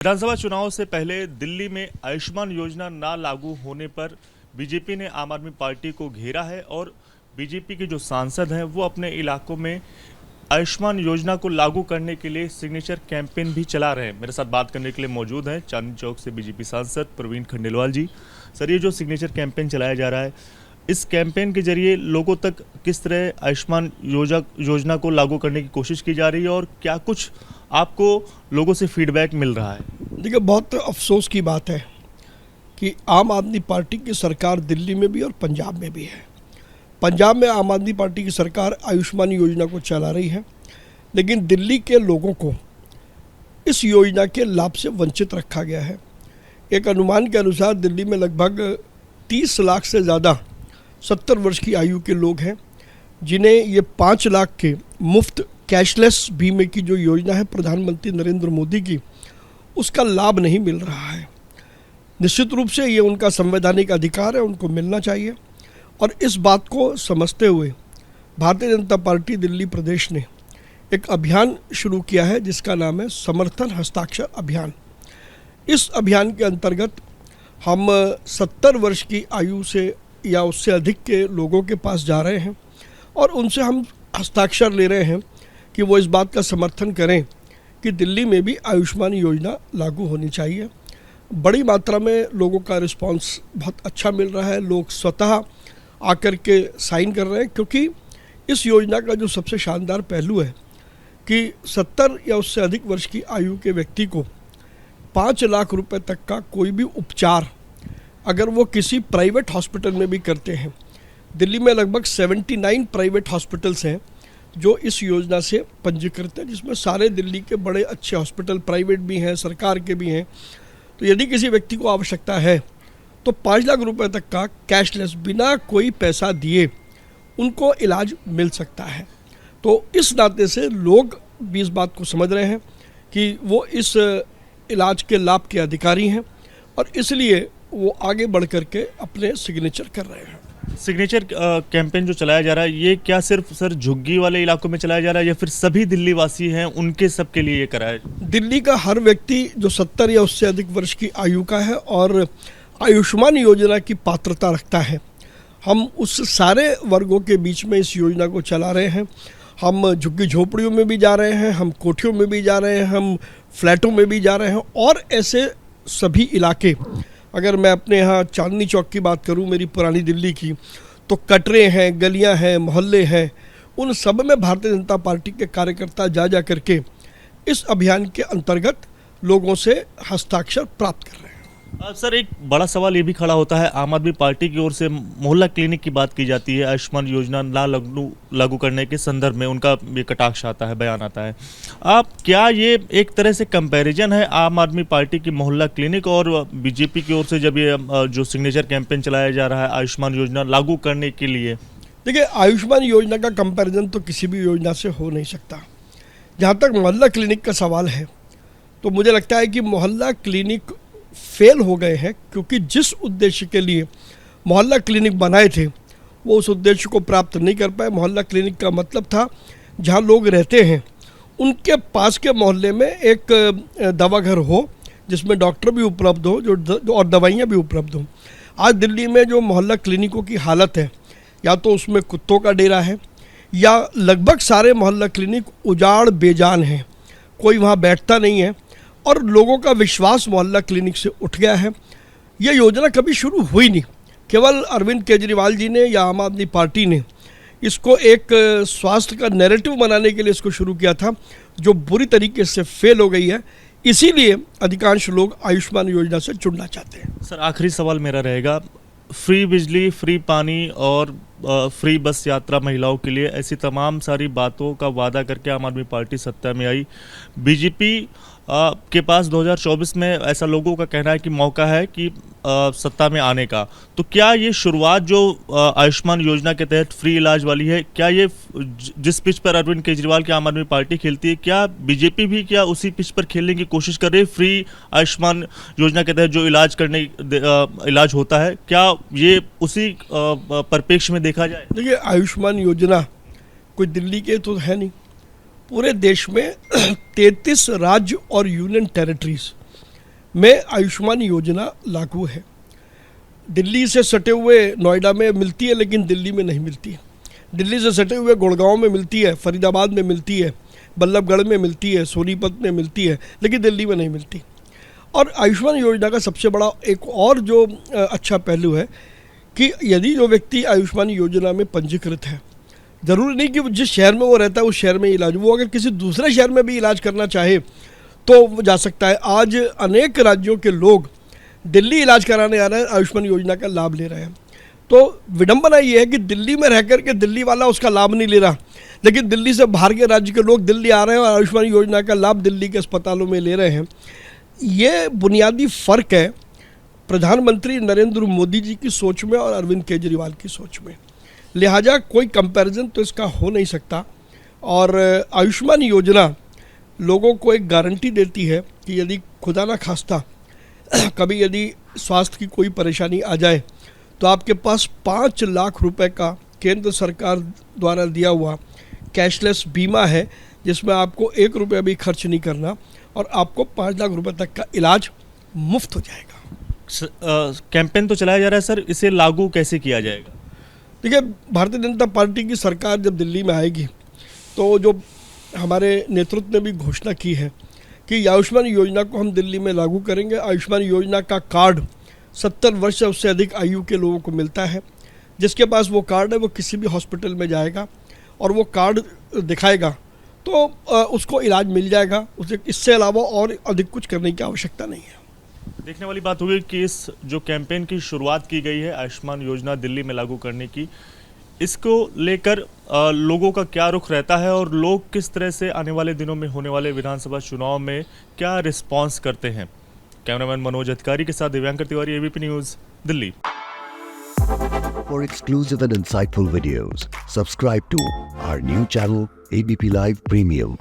विधानसभा चुनाव से पहले दिल्ली में आयुष्मान योजना ना लागू होने पर बीजेपी ने आम आदमी पार्टी को घेरा है और बीजेपी के जो सांसद हैं वो अपने इलाकों में आयुष्मान योजना को लागू करने के लिए सिग्नेचर कैंपेन भी चला रहे हैं। मेरे साथ बात करने के लिए मौजूद हैं चांदनी चौक से बीजेपी सांसद प्रवीण खंडेलवाल जी। सर, ये जो सिग्नेचर कैंपेन चलाया जा रहा है, इस कैंपेन के जरिए लोगों तक किस तरह आयुष्मान योजना को लागू करने की कोशिश की जा रही है और क्या कुछ आपको लोगों से फीडबैक मिल रहा है? देखिए, बहुत अफसोस की बात है कि आम आदमी पार्टी की सरकार दिल्ली में भी और पंजाब में भी है। पंजाब में आम आदमी पार्टी की सरकार आयुष्मान योजना को चला रही है, लेकिन दिल्ली के लोगों को इस योजना के लाभ से वंचित रखा गया है। एक अनुमान के अनुसार दिल्ली में लगभग 30 लाख से ज़्यादा 70 वर्ष की आयु के लोग हैं, जिन्हें ये 5 लाख के मुफ्त कैशलेस बीमे की जो योजना है प्रधानमंत्री नरेंद्र मोदी की, उसका लाभ नहीं मिल रहा है। निश्चित रूप से ये उनका संवैधानिक अधिकार है, उनको मिलना चाहिए। और इस बात को समझते हुए भारतीय जनता पार्टी दिल्ली प्रदेश ने एक अभियान शुरू किया है जिसका नाम है समर्थन हस्ताक्षर अभियान। इस अभियान के अंतर्गत हम 70 वर्ष की आयु से या उससे अधिक के लोगों के पास जा रहे हैं और उनसे हम हस्ताक्षर ले रहे हैं कि वो इस बात का समर्थन करें कि दिल्ली में भी आयुष्मान योजना लागू होनी चाहिए। बड़ी मात्रा में लोगों का रिस्पांस बहुत अच्छा मिल रहा है। लोग स्वतः आकर के साइन कर रहे हैं, क्योंकि इस योजना का जो सबसे शानदार पहलू है कि 70 या उससे अधिक वर्ष की आयु के व्यक्ति को 5 लाख रुपए तक का कोई भी उपचार अगर वो किसी प्राइवेट हॉस्पिटल में भी करते हैं, दिल्ली में लगभग 79 प्राइवेट हॉस्पिटल्स हैं जो इस योजना से पंजीकृत हैं, जिसमें सारे दिल्ली के बड़े अच्छे हॉस्पिटल प्राइवेट भी हैं, सरकार के भी हैं। तो यदि किसी व्यक्ति को आवश्यकता है तो 5 लाख रुपए तक का कैशलेस बिना कोई पैसा दिए उनको इलाज मिल सकता है। तो इस नाते से लोग भी इस बात को समझ रहे हैं कि वो इस इलाज के लाभ के अधिकारी हैं और इसलिए वो आगे बढ़ कर के अपने सिग्नेचर कर रहे हैं। सिग्नेचर कैंपेन जो चलाया जा रहा है, ये क्या सिर्फ सर झुग्गी वाले इलाकों में चलाया जा रहा है या फिर सभी दिल्ली वासी हैं उनके सब के लिए ये करा है? दिल्ली का हर व्यक्ति जो 70 या उससे अधिक वर्ष की आयु का है और आयुष्मान योजना की पात्रता रखता है, हम उस सारे वर्गों के बीच में इस योजना को चला रहे हैं। हम झुग्गी झोपड़ियों में भी जा रहे हैं, हम कोठियों में भी जा रहे हैं, हम फ्लैटों में भी जा रहे हैं और ऐसे सभी इलाके, अगर मैं अपने यहाँ चांदनी चौक की बात करूँ, मेरी पुरानी दिल्ली की, तो कटरे हैं, गलियाँ हैं, मोहल्ले हैं, उन सब में भारतीय जनता पार्टी के कार्यकर्ता जा करके इस अभियान के अंतर्गत लोगों से हस्ताक्षर प्राप्त कर रहे हैं। सर, एक बड़ा सवाल ये भी खड़ा होता है, आम आदमी पार्टी की ओर से मोहल्ला क्लिनिक की बात की जाती है, आयुष्मान योजना ना लागू करने के संदर्भ में उनका ये कटाक्ष आता है, बयान आता है। आप क्या ये एक तरह से कंपैरिजन है आम आदमी पार्टी की मोहल्ला क्लिनिक और बीजेपी की ओर से जब ये जो सिग्नेचर कैंपेन चलाया जा रहा है आयुष्मान योजना लागू करने के लिए? देखिए, आयुष्मान योजना का कंपैरिजन तो किसी भी योजना से हो नहीं सकता। जहाँ तक मोहल्ला क्लिनिक का सवाल है, तो मुझे लगता है कि मोहल्ला क्लिनिक फेल हो गए हैं, क्योंकि जिस उद्देश्य के लिए मोहल्ला क्लिनिक बनाए थे वो उस उद्देश्य को प्राप्त नहीं कर पाए। मोहल्ला क्लिनिक का मतलब था जहाँ लोग रहते हैं उनके पास के मोहल्ले में एक दवा घर हो जिसमें डॉक्टर भी उपलब्ध हो जो और दवाइयाँ भी उपलब्ध हो। आज दिल्ली में जो मोहल्ला क्लिनिकों की हालत है, या तो उसमें कुत्तों का डेरा है या लगभग सारे मोहल्ला क्लिनिक उजाड़ बेजान हैं, कोई वहाँ बैठता नहीं है और लोगों का विश्वास मोहल्ला क्लिनिक से उठ गया है। यह योजना कभी शुरू हुई नहीं, केवल अरविंद केजरीवाल जी ने या आम आदमी पार्टी ने इसको एक स्वास्थ्य का नैरेटिव बनाने के लिए इसको शुरू किया था, जो बुरी तरीके से फेल हो गई है। इसीलिए अधिकांश लोग आयुष्मान योजना से जुड़ना चाहते हैं। सर, आखिरी सवाल मेरा रहेगा, फ्री बिजली, फ्री पानी और फ्री बस यात्रा महिलाओं के लिए, ऐसी तमाम सारी बातों का वादा करके आम आदमी पार्टी सत्ता में आई। बीजेपी के पास 2024 में ऐसा लोगों का कहना है कि मौका है कि सत्ता में आने का। तो क्या ये शुरुआत जो आयुष्मान योजना के तहत फ्री इलाज वाली है, क्या ये जिस पिच पर अरविंद केजरीवाल की आम आदमी पार्टी खेलती है, क्या बीजेपी भी क्या उसी पिच पर खेलने की कोशिश कर रही है? फ्री आयुष्मान योजना के तहत जो इलाज होता है, क्या ये उसी परिप्रेक्ष्य में देखा जाए? देखिए, आयुष्मान योजना कोई दिल्ली के तो है नहीं, पूरे देश में 33 राज्य और यूनियन टेरिटरीज में आयुष्मान योजना लागू है। दिल्ली से सटे हुए नोएडा में मिलती है, लेकिन दिल्ली में नहीं मिलती है। दिल्ली से सटे हुए गुड़गांव में मिलती है, फरीदाबाद में मिलती है, बल्लभगढ़ में मिलती है, सोनीपत में मिलती है, लेकिन दिल्ली में नहीं मिलती। और आयुष्मान योजना का सबसे बड़ा एक और जो अच्छा पहलू है कि यदि जो व्यक्ति आयुष्मान योजना में पंजीकृत है, ज़रूरी नहीं कि जिस शहर में वो रहता है उस शहर में इलाज, वो अगर किसी दूसरे शहर में भी इलाज करना चाहे तो वो जा सकता है। आज अनेक राज्यों के लोग दिल्ली इलाज कराने आ रहे हैं, आयुष्मान योजना का लाभ ले रहे हैं। तो विडंबना ये है कि दिल्ली में रह कर के दिल्ली वाला उसका लाभ नहीं ले रहा, लेकिन दिल्ली से बाहर के राज्य के लोग दिल्ली आ रहे हैं और आयुष्मान योजना का लाभ दिल्ली के अस्पतालों में ले रहे हैं। ये बुनियादी फ़र्क है प्रधानमंत्री नरेंद्र मोदी जी की सोच में और अरविंद केजरीवाल की सोच में। लिहाजा कोई कंपैरिजन तो इसका हो नहीं सकता। और आयुष्मान योजना लोगों को एक गारंटी देती है कि यदि खुदा ना खास्ता कभी यदि स्वास्थ्य की कोई परेशानी आ जाए तो आपके पास 5 लाख रुपए का केंद्र सरकार द्वारा दिया हुआ कैशलेस बीमा है, जिसमें आपको 1 रुपया भी खर्च नहीं करना और आपको 5 लाख रुपए तक का इलाज मुफ्त हो जाएगा। कैंपेन तो चलाया जा रहा है सर, इसे लागू कैसे किया जाएगा? देखिए, भारतीय जनता पार्टी की सरकार जब दिल्ली में आएगी तो जो हमारे नेतृत्व ने भी घोषणा की है कि आयुष्मान योजना को हम दिल्ली में लागू करेंगे। आयुष्मान योजना का कार्ड 70 वर्ष से उससे अधिक आयु के लोगों को मिलता है। जिसके पास वो कार्ड है वो किसी भी हॉस्पिटल में जाएगा और वो कार्ड दिखाएगा तो उसको इलाज मिल जाएगा। उसे इससे अलावा और अधिक कुछ करने की आवश्यकता नहीं है। देखने वाली बात होगी कि इस जो कैंपेन की शुरुआत की गई है आयुष्मान योजना दिल्ली में लागू करने की, इसको लेकर लोगों का क्या रुख रहता है और लोग किस तरह से आने वाले दिनों में होने वाले विधानसभा चुनाव में क्या रिस्पांस करते हैं। कैमरामैन मनोज अधिकारी के साथ Divyankar Tiwari, ABP news, Delhi. For exclusive and insightful videos, subscribe to our new channel ABP Live Premium.